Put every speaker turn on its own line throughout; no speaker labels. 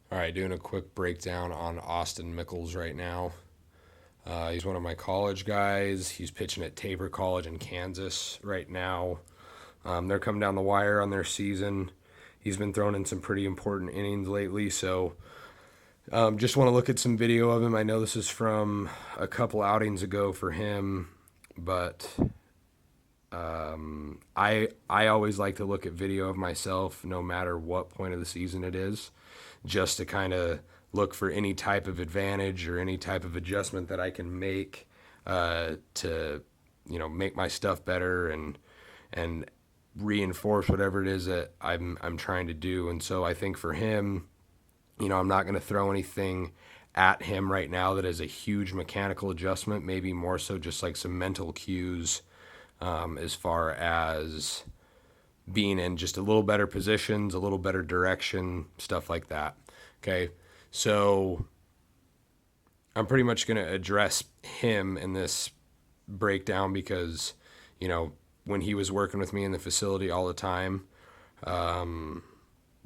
All right, doing a quick breakdown on Austin Mickles right now. He's one of my college guys. He's pitching at Tabor College in Kansas right now. They're coming down the wire on their season. He's been thrown in some pretty important innings lately, so just want to look at some video of him. I know this is from a couple outings ago for him, but I always like to look at video of myself, no matter what point of the season it is, just to kind of look for any type of advantage or any type of adjustment that I can make to make my stuff better and reinforce whatever it is that I'm trying to do. And so I think for him, I'm not going to throw anything at him right now that is a huge mechanical adjustment. Maybe more so just like some mental cues, as far as being in just a little better positions, a little better direction, stuff like that. Okay. So I'm pretty much going to address him in this breakdown because, when he was working with me in the facility all the time,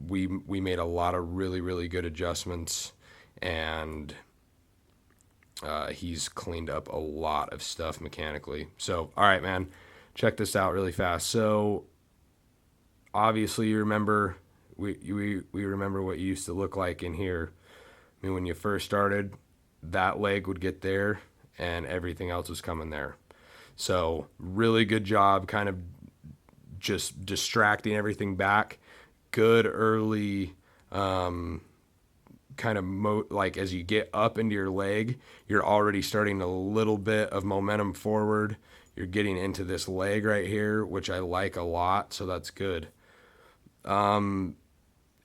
we made a lot of really, really good adjustments, and he's cleaned up a lot of stuff mechanically. So, all right, man, check this out really fast. So, obviously, you remember we remember what you used to look like in here. I mean, when you first started, that leg would get there, and everything else was coming there. So, really good job, kind of just distracting everything back. Good early kind of like as you get up into your leg, you're already starting a little bit of momentum forward. You're getting into this leg right here, which I like a lot, so that's good. And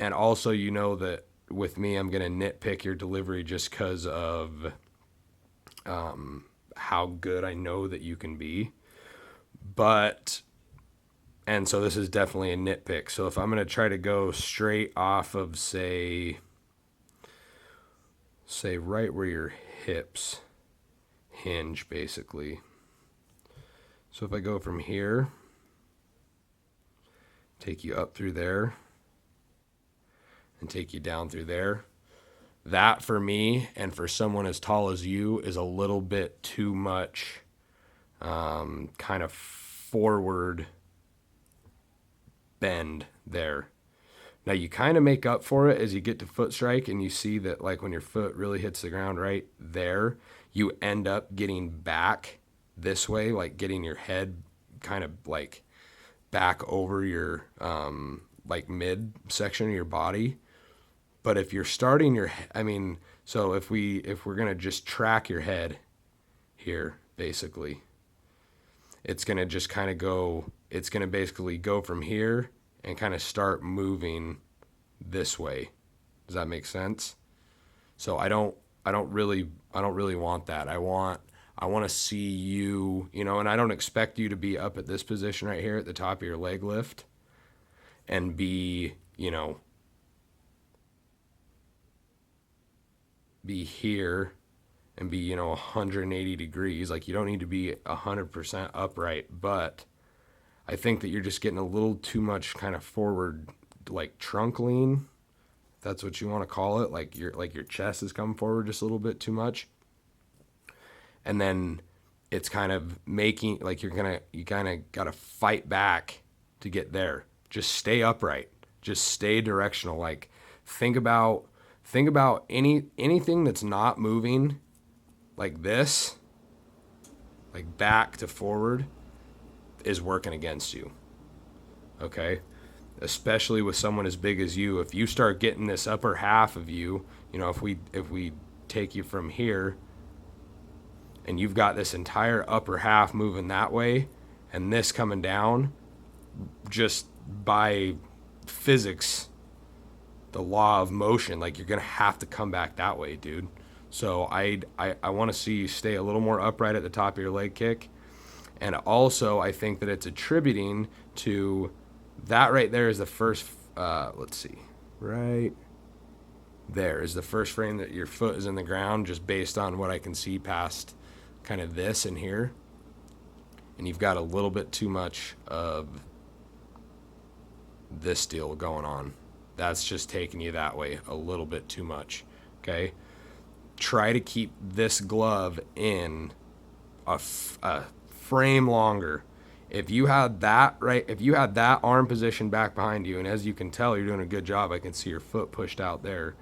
also, that with me, I'm going to nitpick your delivery just because of how good I know that you can be. And so this is definitely a nitpick. So if I'm going to try to go straight off of, say right where your hips hinge, basically. So if I go from here, take you up through there, and take you down through there, that for me and for someone as tall as you is a little bit too much kind of forward bend there. Now you kind of make up for it as you get to foot strike, and you see that like when your foot really hits the ground right there, you end up getting back this way, like getting your head kind of like back over your like mid section of your body. But if you're starting so if we're gonna just track your head here, basically, it's gonna just kind of go. It's gonna basically go from here and kind of start moving this way. Does that make sense? So I don't really want that. I want to see you, and I don't expect you to be up at this position right here at the top of your leg lift and be here and be 180 degrees. Like, you don't need to be 100% upright, but I think that you're just getting a little too much kind of forward, like trunk lean. That's what you want to call it. Like your chest is coming forward just a little bit too much, and then it's kind of making like you kind of got to fight back to get there. Just stay upright. Just stay directional. Like, think about anything that's not moving, like this, like back to forward, is working against you. Okay? Especially with someone as big as you. If you start getting this upper half of you, if we take you from here and you've got this entire upper half moving that way and this coming down, just by physics, the law of motion, like, you're going to have to come back that way, dude. So I want to see you stay a little more upright at the top of your leg kick. And also, I think that it's attributing to that right there is the first, let's see, right there is the first frame that your foot is in the ground, just based on what I can see past kind of this and here. And you've got a little bit too much of this deal going on. That's just taking you that way a little bit too much. Okay. Try to keep this glove in a frame longer. If you had that if you had that arm position back behind you, and as you can tell, you're doing a good job. I can see your foot pushed out there.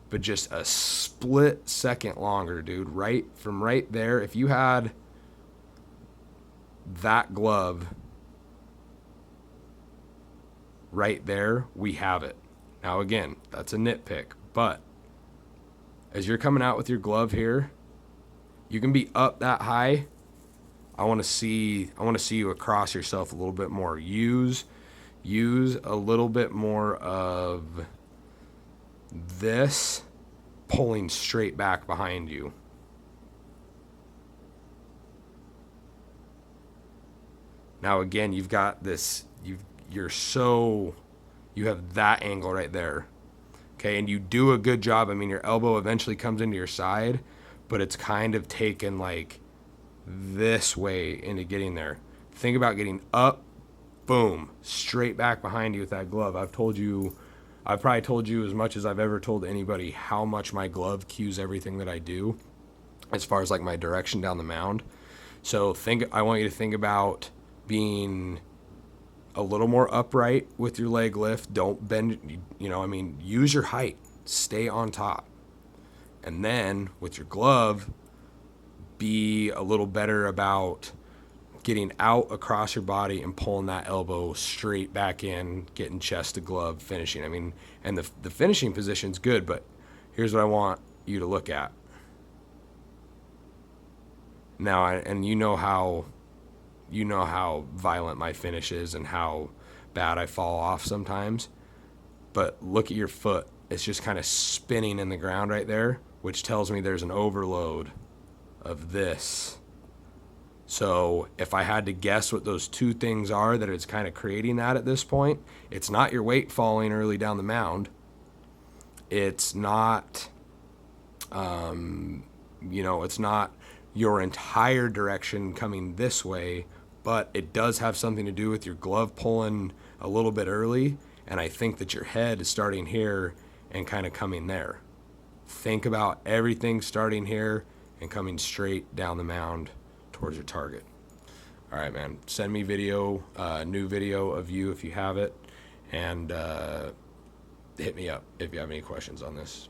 But just a split second longer, dude. Right from right there. If you had that glove right there, we have it. Now again, that's a nitpick, but as you're coming out with your glove here, you can be up that high. I want to see you across yourself a little bit more. Use a little bit more of this pulling straight back behind you. Now again, you've got this, you have that angle right there. Okay, and you do a good job. I mean, your elbow eventually comes into your side, but it's kind of taken like this way into getting there. Think about getting up, boom, straight back behind you with that glove. I've probably told you as much as I've ever told anybody how much my glove cues everything that I do as far as like my direction down the mound. So I want you to think about being a little more upright with your leg lift. Don't bend, use your height, stay on top. And then with your glove, be a little better about getting out across your body and pulling that elbow straight back in, getting chest to glove, finishing. I mean, and the finishing position's good, but here's what I want you to look at. Now, and you know how violent my finish is and how bad I fall off sometimes. But look at your foot. It's just kind of spinning in the ground right there, which tells me there's an overload of this. So if I had to guess what those two things are that it's kind of creating that at this point, it's not your weight falling early down the mound. It's not, it's not your entire direction coming this way, but it does have something to do with your glove pulling a little bit early. And I think that your head is starting here and kind of coming there. Think about everything starting here and coming straight down the mound towards your target. All right, man. Send me new video of you if you have it, and hit me up if you have any questions on this.